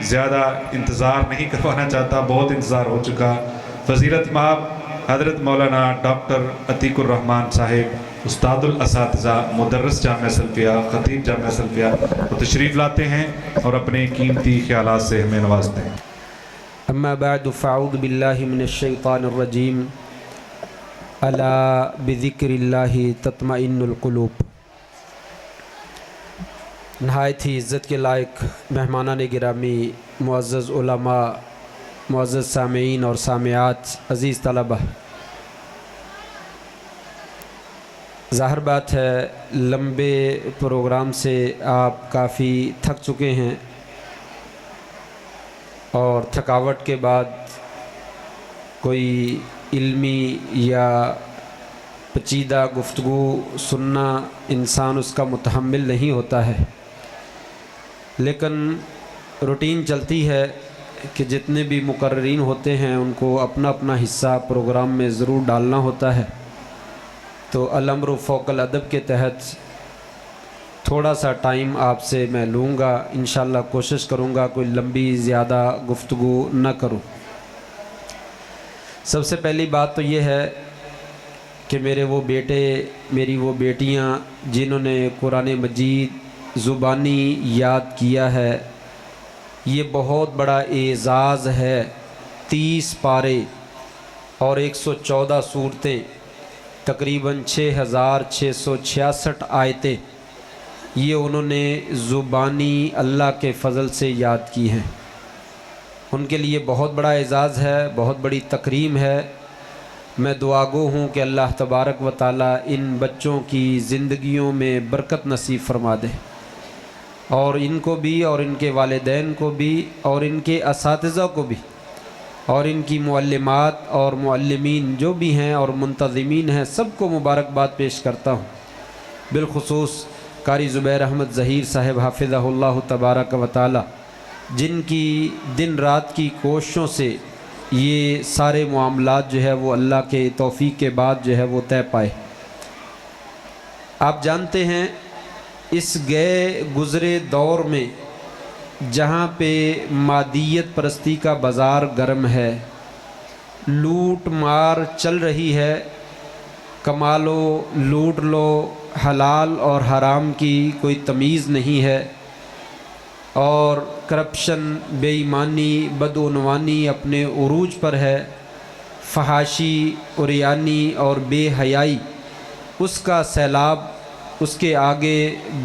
زیادہ انتظار نہیں کروانا چاہتا، بہت انتظار ہو چکا۔ فضیلت مآب حضرت مولانا ڈاکٹر عتیق الرحمان صاحب، استاد الاساتذہ، مدرس جامعہ سلفیہ، خطیب جامعہ سلفیہ، وہ تشریف لاتے ہیں اور اپنے قیمتی خیالات سے ہمیں نوازتے ہیں۔ اما بعد فاعوذ باللہ من الشیطان الرجیم، الا بذکر اللہ تطمئن القلوب۔ نہایت ہی عزت کے لائق مہمانان گرامی، معزز علماء، معزز سامعین اور سامعات، عزیز طلبہ، ظاہر بات ہے لمبے پروگرام سے آپ کافی تھک چکے ہیں، اور تھکاوٹ کے بعد کوئی علمی یا پیچیدہ گفتگو سننا انسان اس کا متحمل نہیں ہوتا ہے، لیکن روٹین چلتی ہے کہ جتنے بھی مقررین ہوتے ہیں ان کو اپنا اپنا حصہ پروگرام میں ضرور ڈالنا ہوتا ہے۔ تو الامر فوق الادب کے تحت تھوڑا سا ٹائم آپ سے میں لوں گا، انشاءاللہ کوشش کروں گا کوئی لمبی زیادہ گفتگو نہ کروں۔ سب سے پہلی بات تو یہ ہے کہ میرے وہ بیٹے، میری وہ بیٹیاں جنہوں نے قرآن مجید زبانی یاد کیا ہے، یہ بہت بڑا اعزاز ہے۔ 30 پارے اور 114 سورتیں، تقریباً 6666 آیتیں، یہ انہوں نے زبانی اللہ کے فضل سے یاد کی ہیں۔ ان کے لیے بہت بڑا اعزاز ہے، بہت بڑی تکریم ہے۔ میں دعا گو ہوں کہ اللہ تبارک و تعالی ان بچوں کی زندگیوں میں برکت نصیب فرما دے، اور ان کو بھی اور ان کے والدین کو بھی اور ان کے اساتذہ کو بھی اور ان کی معلمات اور معلمین جو بھی ہیں اور منتظمین ہیں، سب کو مبارکباد پیش کرتا ہوں۔ بالخصوص قاری زبیر احمد ظہیر صاحب حافظہ اللہ تبارک و تعالی، جن کی دن رات کی کوششوں سے یہ سارے معاملات جو ہے وہ اللہ کے توفیق کے بعد جو ہے وہ طے پائے۔ آپ جانتے ہیں اس گئے گزرے دور میں جہاں پہ مادیت پرستی کا بازار گرم ہے، لوٹ مار چل رہی ہے، کما لو لوٹ لو، حلال اور حرام کی کوئی تمیز نہیں ہے، اور کرپشن، بے ایمانی، بدعنوانی اپنے عروج پر ہے، فحاشی، عریانی اور بے حیائی اس کا سیلاب، اس کے آگے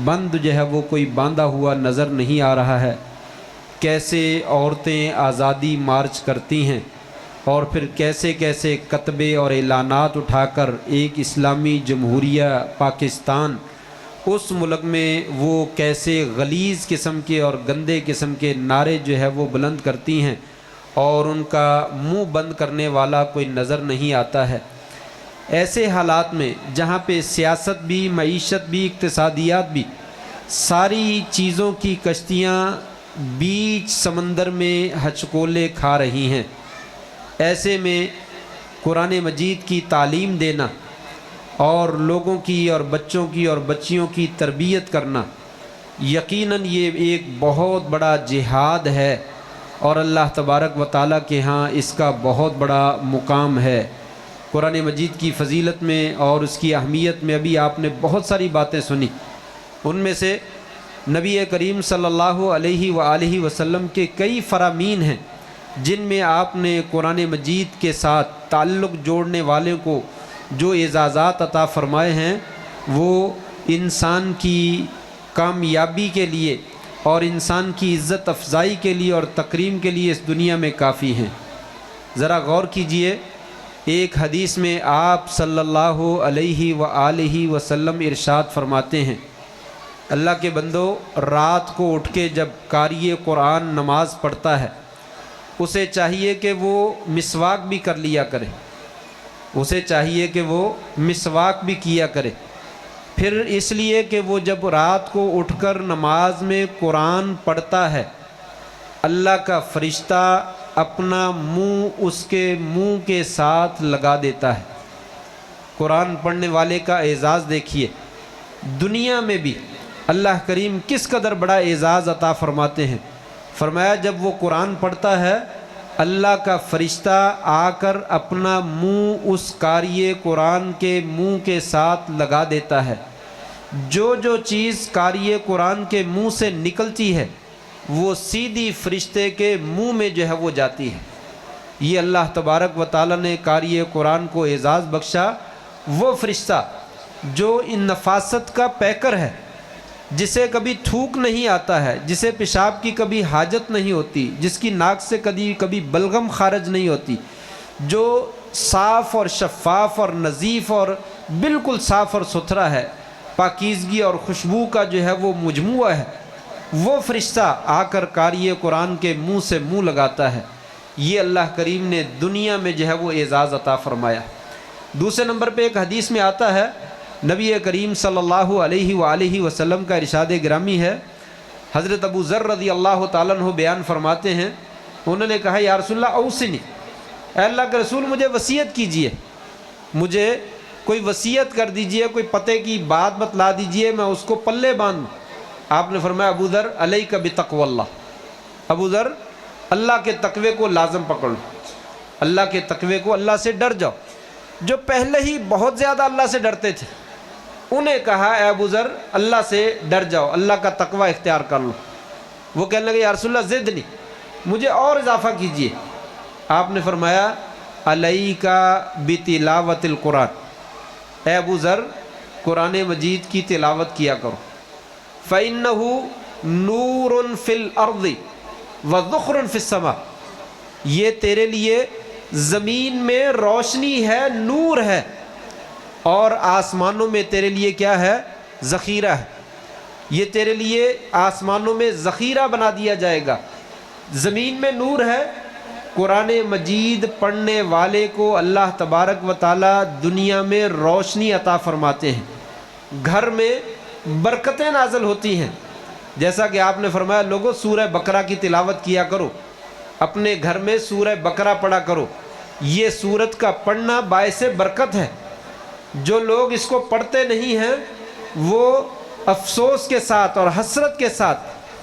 بند جو ہے وہ کوئی باندھا ہوا نظر نہیں آ رہا ہے۔ کیسے عورتیں آزادی مارچ کرتی ہیں، اور پھر کیسے کیسے کتبے اور اعلانات اٹھا کر ایک اسلامی جمہوریہ پاکستان، اس ملک میں وہ کیسے غلیظ قسم کے اور گندے قسم کے نعرے جو ہے وہ بلند کرتی ہیں، اور ان کا منہ بند کرنے والا کوئی نظر نہیں آتا ہے۔ ایسے حالات میں جہاں پہ سیاست بھی، معیشت بھی، اقتصادیات بھی، ساری چیزوں کی کشتیاں بیچ سمندر میں ہچکولے کھا رہی ہیں، ایسے میں قرآن مجید کی تعلیم دینا اور لوگوں کی اور بچوں کی اور بچیوں کی تربیت کرنا، یقیناً یہ ایک بہت بڑا جہاد ہے، اور اللہ تبارک و تعالیٰ کے ہاں اس کا بہت بڑا مقام ہے۔ قرآن مجید کی فضیلت میں اور اس کی اہمیت میں ابھی آپ نے بہت ساری باتیں سنی، ان میں سے نبی کریم صلی اللہ علیہ وآلہ وسلم کے کئی فرامین ہیں جن میں آپ نے قرآن مجید کے ساتھ تعلق جوڑنے والے کو جو اعزازات عطا فرمائے ہیں، وہ انسان کی کامیابی کے لیے اور انسان کی عزت افزائی کے لیے اور تکریم کے لیے اس دنیا میں کافی ہیں۔ ذرا غور کیجئے، ایک حدیث میں آپ صلی اللہ علیہ وآلہ وسلم ارشاد فرماتے ہیں، اللہ کے بندو، رات کو اٹھ کے جب قاری قرآن نماز پڑھتا ہے، اسے چاہیے کہ وہ مسواک بھی کر لیا کرے، اسے چاہیے کہ وہ مسواک بھی کیا کرے۔ پھر اس لیے کہ وہ جب رات کو اٹھ کر نماز میں قرآن پڑھتا ہے، اللہ کا فرشتہ اپنا منہ اس کے منہ کے ساتھ لگا دیتا ہے۔ قرآن پڑھنے والے کا اعزاز دیکھیے، دنیا میں بھی اللہ کریم کس قدر بڑا اعزاز عطا فرماتے ہیں۔ فرمایا جب وہ قرآن پڑھتا ہے اللہ کا فرشتہ آ کر اپنا منہ اس قاری قرآن کے منہ کے ساتھ لگا دیتا ہے، جو چیز قاری قرآن کے منہ سے نکلتی ہے وہ سیدھی فرشتے کے منہ میں جو ہے وہ جاتی ہے۔ یہ اللہ تبارک و تعالیٰ نے قاری قرآن کو اعزاز بخشا، وہ فرشتہ جو ان نفاست کا پیکر ہے، جسے کبھی تھوک نہیں آتا ہے، جسے پیشاب کی کبھی حاجت نہیں ہوتی، جس کی ناک سے کبھی بلغم خارج نہیں ہوتی، جو صاف اور شفاف اور نظیف اور بالکل صاف اور ستھرا ہے، پاکیزگی اور خوشبو کا جو ہے وہ مجموعہ ہے، وہ فرشتہ آ کر قاری قرآن کے منہ سے منہ لگاتا ہے۔ یہ اللہ کریم نے دنیا میں جو ہے وہ اعزاز عطا فرمایا۔ دوسرے نمبر پہ ایک حدیث میں آتا ہے، نبی کریم صلی اللہ علیہ وآلہ وسلم کا ارشاد گرامی ہے، حضرت ابو ذر رضی اللہ تعالیٰ عنہ بیان فرماتے ہیں، انہوں نے کہا یا رسول اللہ اوصنی، اے اللہ کے رسول مجھے وصیت کیجئے، مجھے کوئی وصیت کر دیجئے، کوئی پتے کی بات بتلا دیجئے، میں اس کو پلے باندھوں۔ آپ نے فرمایا ابو ذر علیک بتقوی اللہ، ابو ذر اللہ کے تقوی کو لازم پکڑ لو، اللہ کے تقوی کو، اللہ سے ڈر جاؤ۔ جو پہلے ہی بہت زیادہ اللہ سے ڈرتے تھے انہیں کہا اے ابو ذر اللہ سے ڈر جاؤ، اللہ کا تقوی اختیار کر لو۔ وہ کہنے لگے یا رسول اللہ زدنی، مجھے اور اضافہ کیجئے۔ آپ نے فرمایا علیک بتلاوت القرآن، اے ابو ذر قرآن مجید کی تلاوت کیا کرو، فَإِنَّهُ نُورٌ فِي الْأَرْضِ وَذُخْرٌ فِي السَّمَاءِ، یہ تیرے لیے زمین میں روشنی ہے، نور ہے، اور آسمانوں میں تیرے لیے کیا ہے؟ ذخیرہ ہے۔ یہ تیرے لیے آسمانوں میں ذخیرہ بنا دیا جائے گا۔ زمین میں نور ہے، قرآن مجید پڑھنے والے کو اللہ تبارک و تعالی دنیا میں روشنی عطا فرماتے ہیں، گھر میں برکتیں نازل ہوتی ہیں۔ جیسا کہ آپ نے فرمایا لوگوں سورہ بقرہ کی تلاوت کیا کرو، اپنے گھر میں سورہ بقرہ پڑھا کرو، یہ سورت کا پڑھنا باعث برکت ہے۔ جو لوگ اس کو پڑھتے نہیں ہیں وہ افسوس کے ساتھ اور حسرت کے ساتھ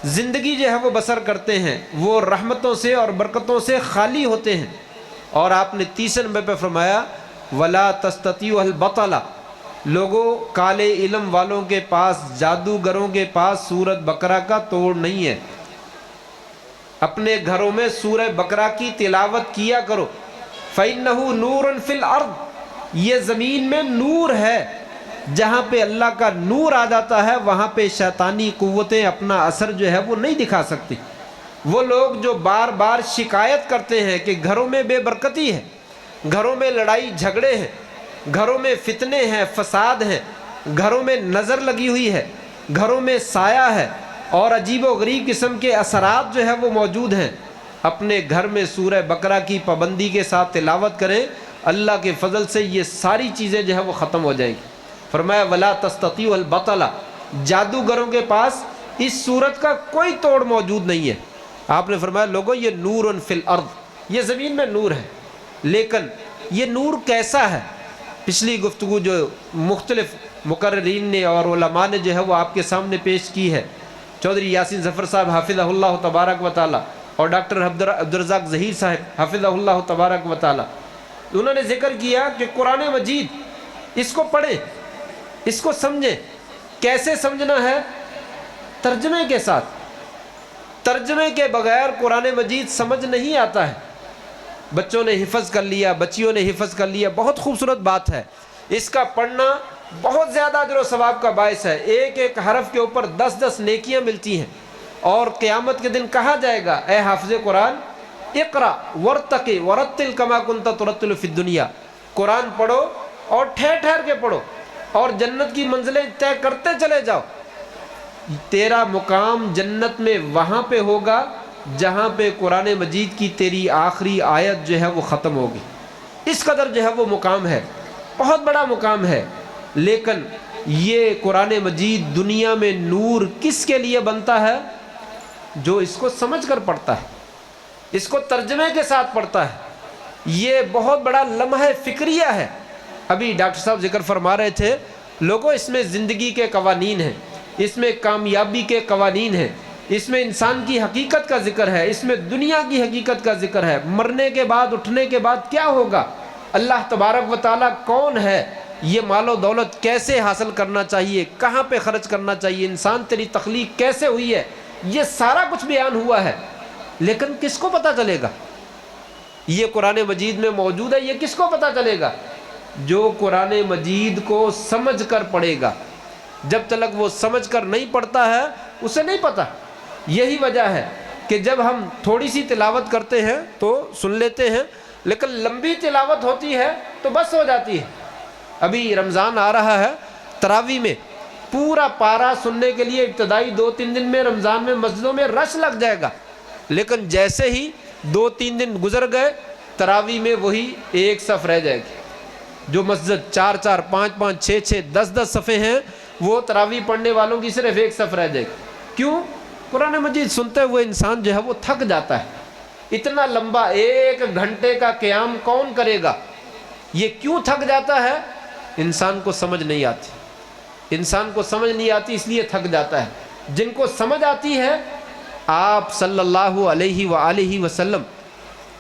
زندگی جو ہے وہ بسر کرتے ہیں، وہ رحمتوں سے اور برکتوں سے خالی ہوتے ہیں۔ اور آپ نے تیسرے نمبر پہ فرمایا وَلَا تَسْتَطِيعُ الْبَطَلَ، لوگوں کالے علم والوں کے پاس، جادوگروں کے پاس سورت بقرہ کا توڑ نہیں ہے۔ اپنے گھروں میں سورہ بقرہ کی تلاوت کیا کرو، فَإِنَّهُ نُورٌ فِي الْأَرْضِ، یہ زمین میں نور ہے، جہاں پہ اللہ کا نور آ جاتا ہے وہاں پہ شیطانی قوتیں اپنا اثر جو ہے وہ نہیں دکھا سکتی۔ وہ لوگ جو بار بار شکایت کرتے ہیں کہ گھروں میں بے برکتی ہے، گھروں میں لڑائی جھگڑے ہیں، گھروں میں فتنے ہیں، فساد ہیں، گھروں میں نظر لگی ہوئی ہے، گھروں میں سایہ ہے اور عجیب و غریب قسم کے اثرات جو ہے وہ موجود ہیں، اپنے گھر میں سورہ بقرہ کی پابندی کے ساتھ تلاوت کریں، اللہ کے فضل سے یہ ساری چیزیں جو ہے وہ ختم ہو جائیں گی۔ فرمایا وَلَا تَسْتَطِيعُ الْبَطَلَ، جادوگروں کے پاس اس صورت کا کوئی توڑ موجود نہیں ہے۔ آپ نے فرمایا لوگوں یہ نور فی الارض، یہ زمین میں نور ہے، لیکن یہ نور کیسا ہے؟ پچھلی گفتگو جو مختلف مقررین نے اور علماء نے جو ہے وہ آپ کے سامنے پیش کی ہے، چودھری یاسین ظفر صاحب حافظہ اللہ تبارک و تعالی اور ڈاکٹر عبدالرزاق ظہیر صاحب حافظہ اللہ تبارک و تعالی، انہوں نے ذکر کیا کہ قرآن مجید اس کو پڑھیں، اس کو سمجھیں۔ کیسے سمجھنا ہے؟ ترجمے کے ساتھ۔ ترجمے کے بغیر قرآن مجید سمجھ نہیں آتا ہے۔ بچوں نے حفظ کر لیا، بچیوں نے حفظ کر لیا، بہت خوبصورت بات ہے، اس کا پڑھنا بہت زیادہ اجر و ثواب کا باعث ہے، ایک ایک حرف کے اوپر 10 نیکیاں ملتی ہیں، اور قیامت کے دن کہا جائے گا اے حافظ قرآن اقرا ورتقی ورتل کما کنت ترتل فی الدنیا، قرآن پڑھو اور ٹھہر ٹھہر کے پڑھو اور جنت کی منزلیں طے کرتے چلے جاؤ۔ تیرا مقام جنت میں وہاں پہ ہوگا جہاں پہ قرآن مجید کی تیری آخری آیت جو ہے وہ ختم ہوگی۔ اس قدر جو ہے وہ مقام ہے، بہت بڑا مقام ہے۔ لیکن یہ قرآن مجید دنیا میں نور کس کے لیے بنتا ہے؟ جو اس کو سمجھ کر پڑھتا ہے، اس کو ترجمے کے ساتھ پڑھتا ہے۔ یہ بہت بڑا لمحہ فکریہ ہے۔ ابھی ڈاکٹر صاحب ذکر فرما رہے تھے لوگوں اس میں زندگی کے قوانین ہیں، اس میں کامیابی کے قوانین ہیں، اس میں انسان کی حقیقت کا ذکر ہے، اس میں دنیا کی حقیقت کا ذکر ہے، مرنے کے بعد اٹھنے کے بعد کیا ہوگا، اللہ تبارک و تعالیٰ کون ہے، یہ مال و دولت کیسے حاصل کرنا چاہیے، کہاں پہ خرچ کرنا چاہیے، انسان تیری تخلیق کیسے ہوئی ہے، یہ سارا کچھ بیان ہوا ہے۔ لیکن کس کو پتہ چلے گا؟ یہ قرآن مجید میں موجود ہے، یہ کس کو پتہ چلے گا؟ جو قرآن مجید کو سمجھ کر پڑھے گا۔ جب تک وہ سمجھ کر نہیں پڑھتا ہے اسے نہیں پتہ۔ یہی وجہ ہے کہ جب ہم تھوڑی سی تلاوت کرتے ہیں تو سن لیتے ہیں، لیکن لمبی تلاوت ہوتی ہے تو بس ہو جاتی ہے۔ ابھی رمضان آ رہا ہے، تراویح میں پورا پارہ سننے کے لیے ابتدائی 2-3 دن میں رمضان میں مسجدوں میں رش لگ جائے گا، لیکن جیسے ہی 2-3 دن گزر گئے تراویح میں وہی ایک صف رہ جائے گی۔ جو مسجد 4-4 5-5 6-6 10-10 صفحے ہیں وہ تراویح پڑھنے والوں کی صرف ایک صف رہ جائے گی۔ کیوں؟ قرآن مجید سنتے ہوئے انسان جو ہے وہ تھک جاتا ہے۔ اتنا لمبا 1 گھنٹے کا قیام کون کرے گا؟ یہ کیوں تھک جاتا ہے؟ انسان کو سمجھ نہیں آتی، انسان کو سمجھ نہیں آتی اس لیے تھک جاتا ہے۔ جن کو سمجھ آتی ہے، آپ صلی اللہ علیہ وآلہ وسلم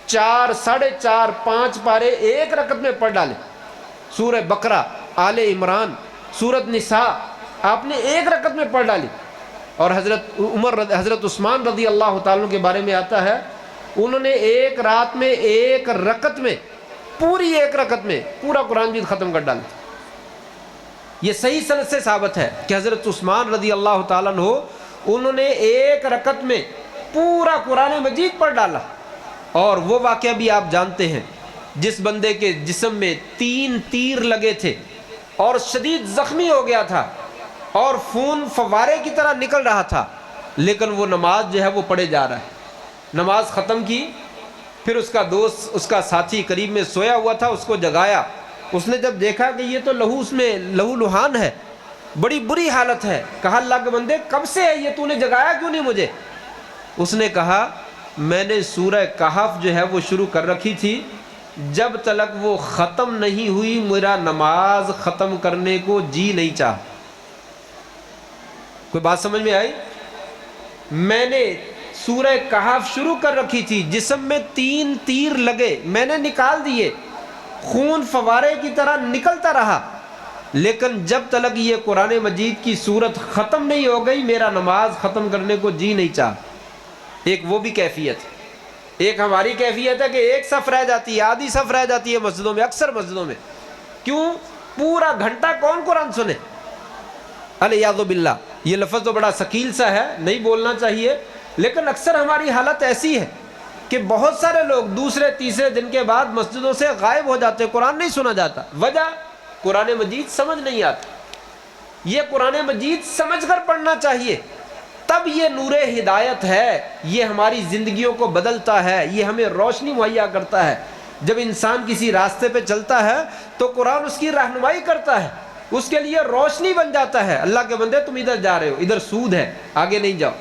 4 4.5 5 پارے ایک رکعت میں پڑھ ڈالے۔ سورہ بقرہ، آل عمران، سورۃ نساء آپ نے ایک رکعت میں پڑھ ڈالی۔ اور حضرت عثمان رضی اللہ تعالیٰ کے بارے میں آتا ہے، انہوں نے ایک رات میں ایک رکعت میں پوری ایک رکعت میں پورا قرآن مجید ختم کر ڈالا۔ یہ صحیح سند سے ثابت ہے کہ حضرت عثمان رضی اللہ تعالیٰ عنہ انہوں نے ایک رکعت میں پورا قرآن مجید پڑھ ڈالا۔ اور وہ واقعہ بھی آپ جانتے ہیں، جس بندے کے جسم میں 3 تیر لگے تھے اور شدید زخمی ہو گیا تھا اور خون فوارے کی طرح نکل رہا تھا، لیکن وہ نماز جو ہے وہ پڑھے جا رہا ہے۔ نماز ختم کی، پھر اس کا دوست، اس کا ساتھی قریب میں سویا ہوا تھا، اس کو جگایا۔ اس نے جب دیکھا کہ یہ تو لہو، اس میں لہو لہان ہے، بڑی بری حالت ہے، کہا اللہ کے بندے کب سے ہے یہ، تو نے جگایا کیوں نہیں مجھے؟ اس نے کہا میں نے سورہ کہف جو ہے وہ شروع کر رکھی تھی، جب تک وہ ختم نہیں ہوئی میرا نماز ختم کرنے کو جی نہیں چاہا۔ کوئی بات سمجھ میں آئی؟ میں نے سورہ کہف شروع کر رکھی تھی، جسم میں 3 تیر لگے، میں نے نکال دیے، خون فوارے کی طرح نکلتا رہا، لیکن جب تک یہ قرآن مجید کی سورت ختم نہیں ہو گئی میرا نماز ختم کرنے کو جی نہیں چاہا۔ ایک وہ بھی کیفیت ہے۔ ایک ہماری کیفیت ہے کہ ایک صف رہ جاتی ہے، آدھی صف رہ جاتی ہے مسجدوں میں، اکثر مسجدوں میں۔ کیوں؟ پورا گھنٹہ کون قرآن سنے؟ الیاذ باللہ، یہ لفظ تو بڑا ثقیل سا ہے، نہیں بولنا چاہیے، لیکن اکثر ہماری حالت ایسی ہے کہ بہت سارے لوگ دوسرے تیسرے دن کے بعد مسجدوں سے غائب ہو جاتے، قرآن نہیں سنا جاتا۔ وجہ؟ قرآن مجید سمجھ نہیں آتا۔ یہ قرآن مجید سمجھ کر پڑھنا چاہیے، تب یہ نور ہدایت ہے، یہ ہماری زندگیوں کو بدلتا ہے، یہ ہمیں روشنی مہیا کرتا ہے۔ جب انسان کسی راستے پہ چلتا ہے تو قرآن اس کی رہنمائی کرتا ہے، اس کے لیے روشنی بن جاتا ہے۔ اللہ کے بندے تم ادھر جا رہے ہو، ادھر سود ہے، آگے نہیں جاؤ،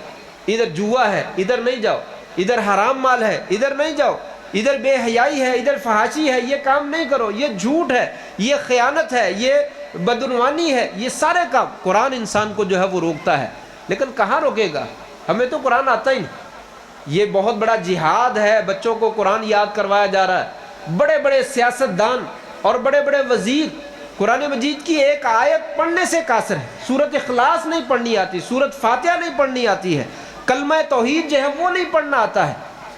ادھر جوا ہے، ادھر نہیں جاؤ، ادھر حرام مال ہے، ادھر نہیں جاؤ، ادھر بے حیائی ہے، ادھر فحاشی ہے، یہ کام نہیں کرو، یہ جھوٹ ہے، یہ خیانت ہے، یہ بدعنوانی ہے، یہ سارے کام قرآن انسان کو جو ہے وہ روکتا ہے۔ لیکن کہاں روکے گا؟ ہمیں تو قرآن آتا ہی نہیں۔ یہ بہت بڑا جہاد ہے، بچوں کو قرآن یاد کروایا جا رہا ہے۔ بڑے بڑے سیاست دان اور بڑے بڑے وزیر قرآن مجید کی ایک آیت پڑھنے سے قاصر ہے، سورۃ اخلاص نہیں پڑھنی آتی، سورۃ فاتحہ نہیں پڑھنی آتی ہے، کلمہ توحید جو ہے وہ نہیں پڑھنا آتا ہے۔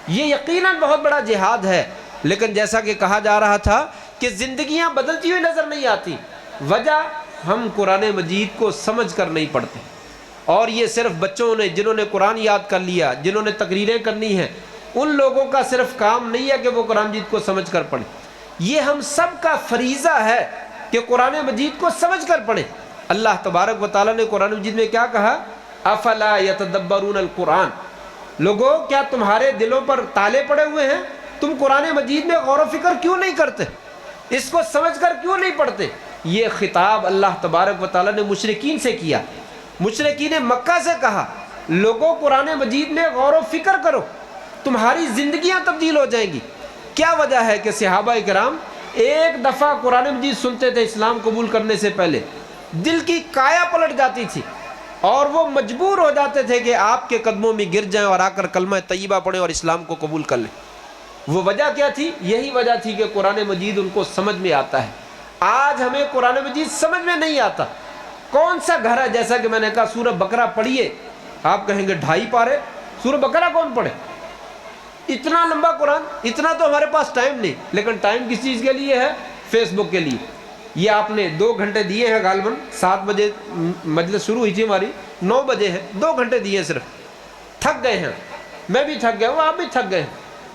یہ یقیناً بہت بڑا جہاد ہے، لیکن جیسا کہ کہا جا رہا تھا کہ زندگیاں بدلتی ہوئی نظر نہیں آتی۔ وجہ؟ ہم قرآن مجید کو سمجھ کر نہیں پڑھتے۔ اور یہ صرف بچوں نے، جنہوں نے قرآن یاد کر لیا، جنہوں نے تقریریں کرنی ہیں، ان لوگوں کا صرف کام نہیں ہے کہ وہ قرآن مجید کو سمجھ کر پڑھیں۔ یہ ہم سب کا فریضہ ہے کہ قرآن مجید کو سمجھ کر پڑھیں۔ اللہ تبارک و تعالیٰ نے قرآن مجید میں کیا کہا؟ افلا یتدبرون القرآن، لوگو کیا تمہارے دلوں پر تالے پڑے ہوئے ہیں؟ تم قرآن مجید میں غور و فکر کیوں نہیں کرتے؟ اس کو سمجھ کر کیوں نہیں پڑھتے؟ یہ خطاب اللہ تبارک و تعالیٰ نے مشرکین سے کیا۔ مشرکین مکہ سے کہا لوگوں قرآن مجید میں غور و فکر کرو، تمہاری زندگیاں تبدیل ہو جائیں گی۔ کیا وجہ ہے کہ صحابہ کرام ایک دفعہ قرآن مجید سنتے تھے اسلام قبول کرنے سے پہلے، دل کی کایا پلٹ جاتی تھی، اور وہ مجبور ہو جاتے تھے کہ آپ کے قدموں میں گر جائیں اور آ کر کلمہ طیبہ پڑھیں اور اسلام کو قبول کر لیں۔ وہ وجہ کیا تھی؟ یہی وجہ تھی کہ قرآن مجید ان کو سمجھ میں آتا ہے۔ آج ہمیں قرآن مجید سمجھ میں نہیں آتا۔ کون سا گھر ہے، جیسا کہ میں نے کہا سورہ بقرہ پڑھیے، آپ کہیں گے 2.5 پارے، سورہ بقرہ کون پڑھے؟ اتنا لمبا قرآن، اتنا تو ہمارے پاس ٹائم نہیں، لیکن ٹائم کس چیز کے لیے ہے؟ فیس بک کے لیے۔ یہ آپ نے 2 گھنٹے دیے ہیں، غالباً 7 بجے مجلس شروع ہوئی تھی ہماری، 9 بجے ہے، 2 گھنٹے دیے ہیں صرف۔ تھک گئے ہیں، میں بھی تھک گیا ہوں، آپ بھی تھک گئے ہیں،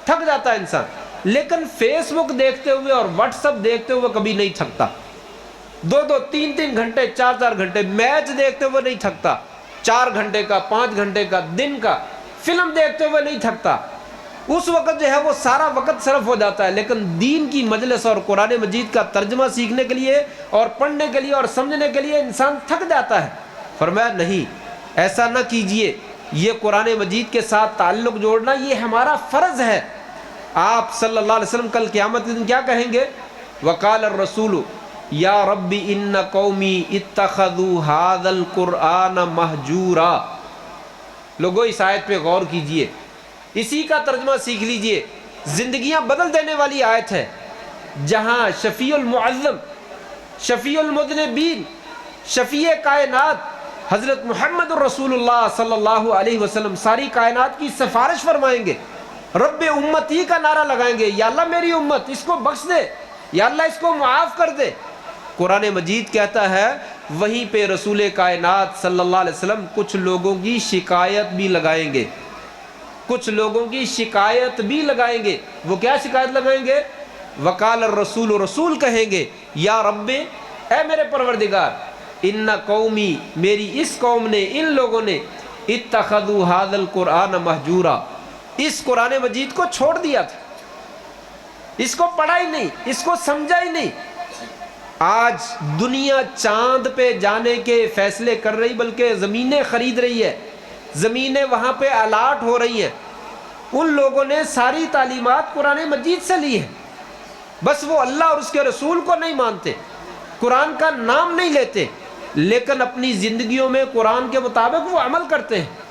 تھک جاتا ہے انسان، لیکن فیس بک دیکھتے ہوئے اور واٹس ایپ دیکھتے ہوئے کبھی نہیں تھکتا۔ 2 3 گھنٹے، 4 گھنٹے میچ دیکھتے ہوئے نہیں تھکتا، 4 گھنٹے کا، 5 گھنٹے کا، دن کا فلم دیکھتے ہوئے نہیں تھکتا۔ اس وقت جو ہے وہ سارا وقت صرف ہو جاتا ہے، لیکن دین کی مجلس اور قرآن مجید کا ترجمہ سیکھنے کے لیے اور پڑھنے کے لیے اور سمجھنے کے لیے انسان تھک جاتا ہے۔ فرمایا نہیں، ایسا نہ کیجئے، یہ قرآن مجید کے ساتھ تعلق جوڑنا یہ ہمارا فرض ہے۔ آپ صلی اللہ علیہ وسلم کل قیامت کے دن کیا کہیں گے؟ وقال الرسول یا رب ان قومی اتخذوا ھذا القرآن مہجورا۔ لوگو اس آیت پہ غور کیجئے، اسی کا ترجمہ سیکھ لیجئے، زندگیاں بدل دینے والی آیت ہے، جہاں شفیع المعظم، شفیع المذنبین، شفیع کائنات حضرت محمد الرسول اللہ صلی اللہ علیہ وسلم ساری کائنات کی سفارش فرمائیں گے، رب امتی کا نعرہ لگائیں گے، یا اللہ میری امت اس کو بخش دے، یا اللہ اس کو معاف کر دے۔ قرآن مجید کہتا ہے وہیں پہ رسول کائنات صلی اللہ علیہ وسلم کچھ لوگوں کی شکایت بھی لگائیں گے، کچھ لوگوں کی شکایت بھی لگائیں گے۔ وہ کیا شکایت لگائیں گے؟ وقال الرسول، رسول کہیں گے یا رب، اے میرے پروردگار، ان قومی، میری اس قوم نے، ان لوگوں نے، اتخذوا ھذا القرآن مہجورا، اس قرآن مجید کو چھوڑ دیا تھا، اس کو پڑھا ہی نہیں، اس کو سمجھا ہی نہیں۔ آج دنیا چاند پہ جانے کے فیصلے کر رہی، بلکہ زمینیں خرید رہی ہے، زمینیں وہاں پہ الاٹ ہو رہی ہیں۔ ان لوگوں نے ساری تعلیمات قرآن مجید سے لی ہے، بس وہ اللہ اور اس کے رسول کو نہیں مانتے، قرآن کا نام نہیں لیتے، لیکن اپنی زندگیوں میں قرآن کے مطابق وہ عمل کرتے ہیں۔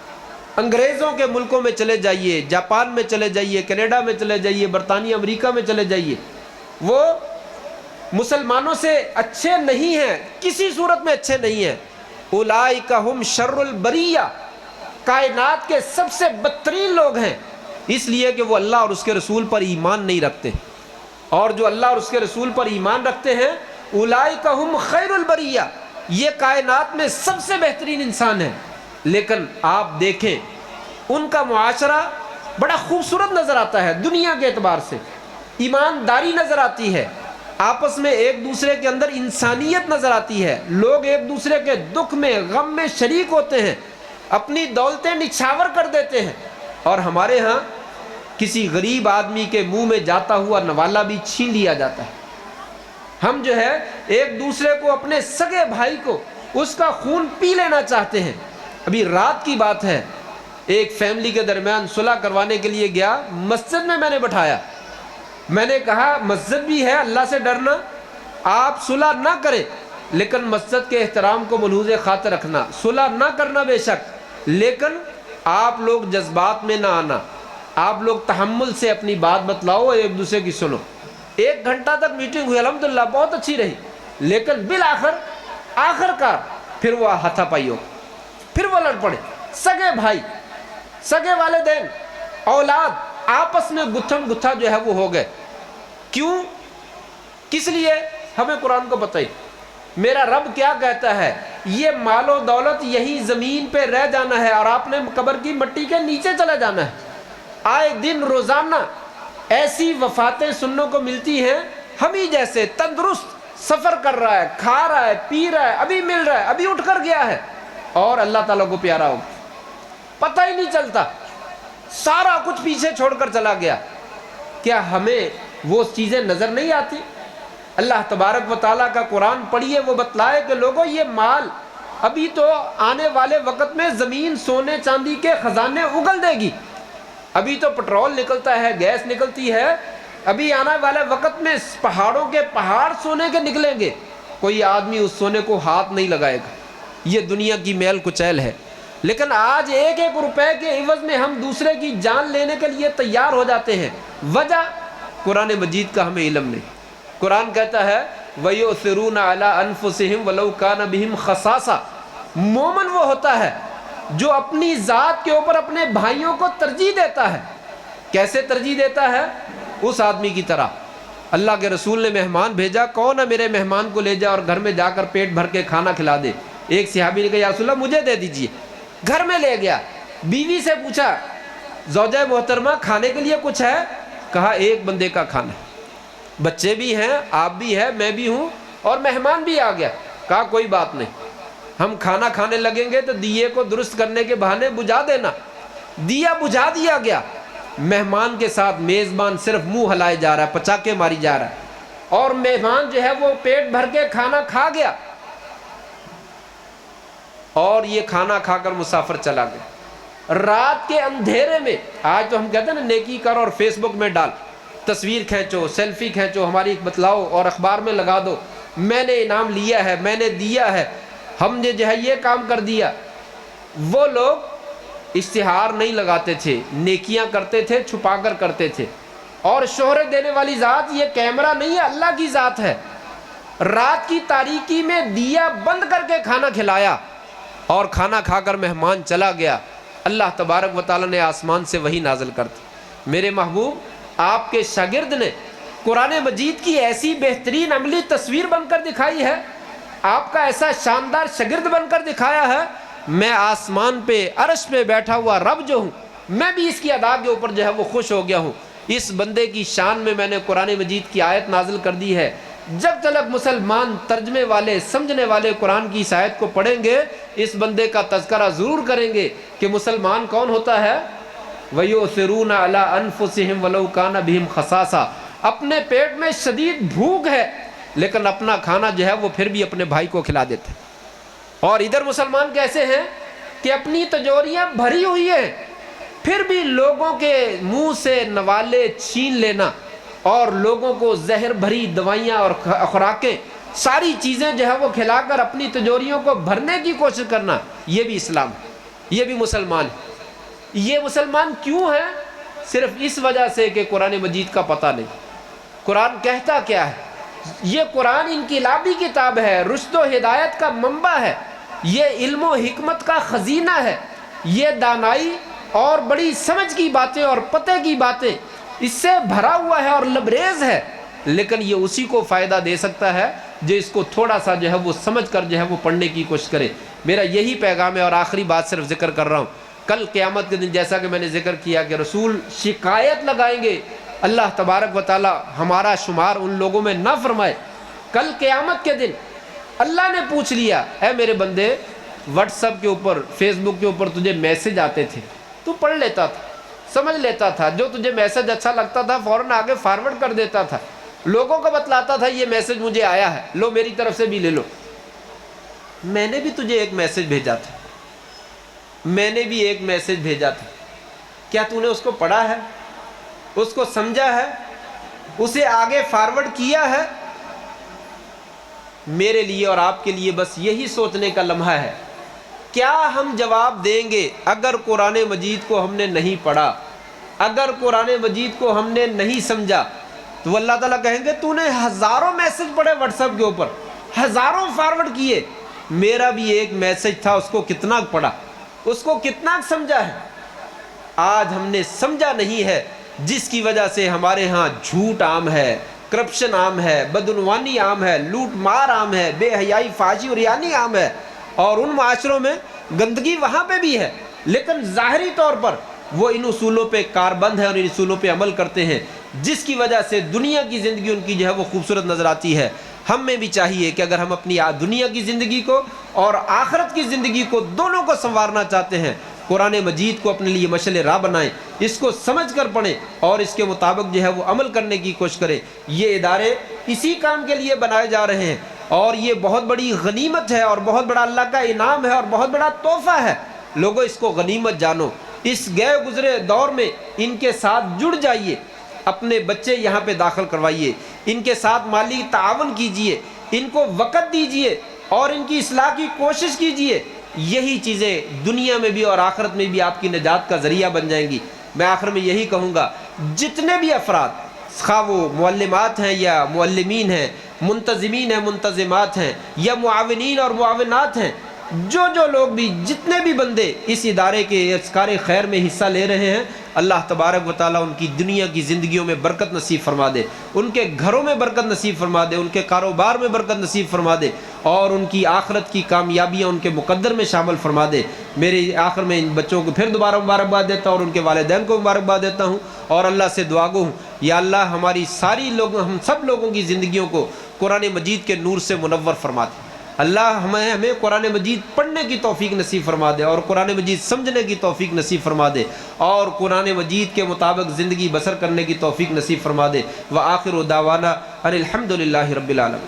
انگریزوں کے ملکوں میں چلے جائیے، جاپان میں چلے جائیے، کینیڈا میں چلے جائیے، برطانیہ امریکہ میں چلے جائیے، وہ مسلمانوں سے اچھے نہیں ہیں، کسی صورت میں اچھے نہیں ہیں۔ اولئک ہم شر البریہ، کائنات کے سب سے بدترین لوگ ہیں، اس لیے کہ وہ اللہ اور اس کے رسول پر ایمان نہیں رکھتے، اور جو اللہ اور اس کے رسول پر ایمان رکھتے ہیں اولئک ہم خیر البریہ، یہ کائنات میں سب سے بہترین انسان ہیں۔ لیکن آپ دیکھیں ان کا معاشرہ بڑا خوبصورت نظر آتا ہے، دنیا کے اعتبار سے ایمانداری نظر آتی ہے، آپس میں ایک دوسرے کے اندر انسانیت نظر آتی ہے، لوگ ایک دوسرے کے دکھ میں غم میں شریک ہوتے ہیں، اپنی دولتیں نچھاور کر دیتے ہیں۔ اور ہمارے ہاں کسی غریب آدمی کے منہ میں جاتا ہوا نوالا بھی چھین لیا جاتا ہے۔ ہم جو ہے ایک دوسرے کو، اپنے سگے بھائی کو، اس کا خون پی لینا چاہتے ہیں۔ ابھی رات کی بات ہے، ایک فیملی کے درمیان صلح کروانے کے لیے گیا، مسجد میں نے بٹھایا، میں نے کہا مسجد بھی ہے اللہ سے ڈرنا، آپ صلح نہ کریں لیکن مسجد کے احترام کو ملحوظ خاطر رکھنا، صلح نہ کرنا بے شک، لیکن آپ لوگ جذبات میں نہ آنا، آپ لوگ تحمل سے اپنی بات بتلاؤ، ایک دوسرے کی سنو۔ 1 گھنٹہ تک میٹنگ ہوئی، الحمدللہ بہت اچھی رہی، لیکن آخر کار پھر وہ ہاتھا پائی ہو، پھر وہ لڑ پڑے، سگے بھائی، سگے والدین، اولاد آپس میں گتھم گتھا جو ہے وہ ہو گئے۔ کیوں؟ کس لیے؟ ہمیں قرآن کو بتائیے، میرا رب کیا کہتا ہے، یہ مال و دولت یہی زمین پہ رہ جانا ہے اور آپ نے قبر کی مٹی کے نیچے چلے جانا ہے۔ آئے دن روزانہ ایسی وفاتیں سننے کو ملتی ہیں، ہم ہی جیسے تندرست سفر کر رہا ہے، کھا رہا ہے، پی رہا ہے، ابھی مل رہا ہے، ابھی اٹھ کر گیا ہے، اور اللہ تعالیٰ کو پیارا ہو، پتہ ہی نہیں چلتا، سارا کچھ پیچھے چھوڑ کر چلا گیا۔ کیا ہمیں وہ چیزیں نظر نہیں آتی؟ اللہ تبارک و تعالیٰ کا قرآن پڑھیے، وہ بتلائے کہ لوگوں یہ مال ابھی تو آنے والے وقت میں زمین سونے چاندی کے خزانے اگل دے گی، ابھی تو پٹرول نکلتا ہے، گیس نکلتی ہے، ابھی آنے والے وقت میں پہاڑوں کے پہاڑ سونے کے نکلیں گے، کوئی آدمی اس سونے کو ہاتھ نہیں لگائے گا، یہ دنیا کی میل کچیل ہے. لیکن آج ایک ایک روپے کے عوض میں ہم دوسرے کی جان لینے کے لیے تیار ہو جاتے ہیں. وجہ قرآن مجید کا ہمیں علم نہیں. قرآن کہتا ہے وَيُؤْثِرُونَ عَلَىٰ أَنفُسِهِمْ وَلَوْ كَانَ بِهِمْ خَصَاصَةٌ. مومن وہ ہوتا ہے جو اپنی ذات کے اوپر اپنے بھائیوں کو ترجیح دیتا ہے. کیسے ترجیح دیتا ہے؟ اس آدمی کی طرح. اللہ کے رسول نے مہمان بھیجا, کون ہے میرے مہمان کو لے جا اور گھر میں جا کر پیٹ بھر کے کھانا کھلا دے. ایک صحابی نے کہا یا رسول اللہ مجھے دے دیجئے. گھر میں لے گیا, بیوی سے پوچھا زوجہ محترمہ کھانے کے لیے کچھ ہے؟ کہا ایک بندے کا کھانا ہے, بچے بھی ہیں, آپ بھی ہیں, میں بھی ہوں, اور مہمان بھی آ گیا. کہا کوئی بات نہیں, ہم کھانا کھانے لگیں گے تو دیے کو درست کرنے کے بہانے بجھا دینا. دیا بجھا دیا گیا. مہمان کے ساتھ میزبان صرف منہ ہلائے جا رہا ہے, پچاکے ماری جا رہا ہے, اور مہمان جو ہے وہ پیٹ بھر کے کھانا کھا گیا, اور یہ کھانا کھا کر مسافر چلا گیا. رات کے اندھیرے میں, آج تو ہم کہتے ہیں نا نیکی کر اور فیس بک میں ڈال, تصویر کھینچو, سیلفی کھینچو, ہماری بتلاؤ اور اخبار میں لگا دو, میں نے انعام لیا ہے, میں نے دیا ہے, ہم نے جو ہے یہ کام کر دیا. وہ لوگ اشتہار نہیں لگاتے تھے, نیکیاں کرتے تھے, چھپا کر کرتے تھے. اور شہرت دینے والی ذات یہ کیمرہ نہیں ہے, اللہ کی ذات ہے. رات کی تاریکی میں دیا بند کر کے کھانا کھلایا, اور کھانا کھا کر مہمان چلا گیا. اللہ تبارک و تعالیٰ نے آسمان سے وحی نازل کر دی. میرے محبوب, آپ کے شاگرد نے قرآن مجید کی ایسی بہترین عملی تصویر بن کر دکھائی ہے, آپ کا ایسا شاندار شاگرد بن کر دکھایا ہے. میں آسمان پہ عرش پہ بیٹھا ہوا رب جو ہوں, میں بھی اس کی ادا کے اوپر جو ہے وہ خوش ہو گیا ہوں. اس بندے کی شان میں نے قرآن مجید کی آیت نازل کر دی ہے. جب تک مسلمان ترجمے والے, سمجھنے والے قرآن کی اس آیت کو پڑھیں گے, اس بندے کا تذکرہ ضرور کریں گے کہ مسلمان کون ہوتا ہے. وَيُؤْثِرُونَ عَلَىٰ أَنفُسِهِمْ وَلَوْ كَانَ بِهِمْ خَصَاصَةٌ. اپنے پیٹ میں شدید بھوک ہے, لیکن اپنا کھانا جو ہے وہ پھر بھی اپنے بھائی کو کھلا دیتے. اور ادھر مسلمان کیسے ہیں کہ اپنی تجوریاں بھری ہوئی ہیں, پھر بھی لوگوں کے منہ سے نوالے چھین لینا, اور لوگوں کو زہر بھری دوائیاں اور خوراکیں, ساری چیزیں جو ہے وہ کھلا کر اپنی تجوریوں کو بھرنے کی کوشش کرنا, یہ بھی اسلام, یہ بھی مسلمان. یہ مسلمان کیوں ہے؟ صرف اس وجہ سے کہ قرآن مجید کا پتہ نہیں. قرآن کہتا کیا ہے؟ یہ قرآن انقلابی کتاب ہے, رشد و ہدایت کا منبع ہے, یہ علم و حکمت کا خزینہ ہے, یہ دانائی اور بڑی سمجھ کی باتیں اور پتہ کی باتیں اس سے بھرا ہوا ہے اور لبریز ہے. لیکن یہ اسی کو فائدہ دے سکتا ہے جو اس کو تھوڑا سا جو ہے وہ سمجھ کر جو ہے وہ پڑھنے کی کوشش کرے. میرا یہی پیغام ہے, اور آخری بات صرف ذکر کر رہا ہوں. کل قیامت کے دن جیسا کہ میں نے ذکر کیا کہ رسول شکایت لگائیں گے, اللہ تبارک و تعالی ہمارا شمار ان لوگوں میں نہ فرمائے. کل قیامت کے دن اللہ نے پوچھ لیا, اے میرے بندے, واٹس ایپ کے اوپر, فیس بک کے اوپر تجھے میسج آتے تھے, تو پڑھ لیتا تھا, سمجھ لیتا تھا, جو تجھے میسج اچھا لگتا تھا فوراً آگے فارورڈ کر دیتا تھا, لوگوں کو بتلاتا تھا یہ میسج مجھے آیا ہے, لو میری طرف سے بھی لے لو. میں نے بھی تجھے ایک میسج بھیجا تھا, میں نے بھی ایک میسج بھیجا تھا, کیا تو نے اس کو پڑھا ہے, اس کو سمجھا ہے, اسے آگے فارورڈ کیا ہے؟ میرے لیے اور آپ کے لیے بس یہی سوچنے کا لمحہ ہے, کیا ہم جواب دیں گے اگر قرآن مجید کو ہم نے نہیں پڑھا, اگر قرآن مجید کو ہم نے نہیں سمجھا؟ تو اللہ تعالیٰ کہیں گے تو نے ہزاروں میسج پڑھے واٹس ایپ کے اوپر, ہزاروں فارورڈ کیے, میرا بھی ایک میسج تھا, اس کو کتنا پڑھا, اس کو کتنا سمجھا ہے؟ آج ہم نے سمجھا نہیں ہے, جس کی وجہ سے ہمارے ہاں جھوٹ عام ہے, کرپشن عام ہے, بدعنوانی عام ہے, لوٹ مار عام ہے, بے حیائی, فحاشی اور ریانی عام ہے. اور ان معاشروں میں گندگی وہاں پہ بھی ہے, لیکن ظاہری طور پر وہ ان اصولوں پہ کاربند ہیں اور ان اصولوں پہ عمل کرتے ہیں, جس کی وجہ سے دنیا کی زندگی ان کی جو ہے وہ خوبصورت نظر آتی ہے. ہم میں بھی چاہیے کہ اگر ہم اپنی دنیا کی زندگی کو اور آخرت کی زندگی کو دونوں کو سنوارنا چاہتے ہیں, قرآن مجید کو اپنے لیے مشعل راہ بنائیں, اس کو سمجھ کر پڑھیں اور اس کے مطابق جو ہے وہ عمل کرنے کی کوشش کریں. یہ ادارے اسی کام کے لیے بنائے جا رہے ہیں, اور یہ بہت بڑی غنیمت ہے اور بہت بڑا اللہ کا انعام ہے اور بہت بڑا تحفہ ہے. لوگوں اس کو غنیمت جانو, اس گئے گزرے دور میں ان کے ساتھ جڑ جائیے, اپنے بچے یہاں پہ داخل کروائیے, ان کے ساتھ مالی تعاون کیجئے, ان کو وقت دیجئے, اور ان کی اصلاح کی کوشش کیجئے. یہی چیزیں دنیا میں بھی اور آخرت میں بھی آپ کی نجات کا ذریعہ بن جائیں گی. میں آخر میں یہی کہوں گا، جتنے بھی افراد خواہ وہ معلمات ہیں یا معلمین ہیں، منتظمین ہیں منتظمات ہیں، یا معاونین اور معاونات ہیں، جو لوگ بھی جتنے بھی بندے اس ادارے کے اذکار خیر میں حصہ لے رہے ہیں، اللہ تبارک و تعالیٰ ان کی دنیا کی زندگیوں میں برکت نصیب فرما دے، ان کے گھروں میں برکت نصیب فرما دے، ان کے کاروبار میں برکت نصیب فرما دے، اور ان کی آخرت کی کامیابیاں ان کے مقدر میں شامل فرما دے. میری آخر میں ان بچوں کو پھر دوبارہ مبارکباد دیتا ہوں اور ان کے والدین کو مبارکباد دیتا ہوں، اور اللہ سے دعا گو ہوں یا اللہ ہماری ساری لوگوں، ہم سب لوگوں کی زندگیوں کو قرآن مجید کے نور سے منور فرما دے. اللہ ہمیں قرآن مجید پڑھنے کی توفیق نصیب فرما دے، اور قرآن مجید سمجھنے کی توفیق نصیب فرما دے، اور قرآن مجید کے مطابق زندگی بسر کرنے کی توفیق نصیب فرما دے. وآخر دعوانا ان الحمد للہ رب العالمین.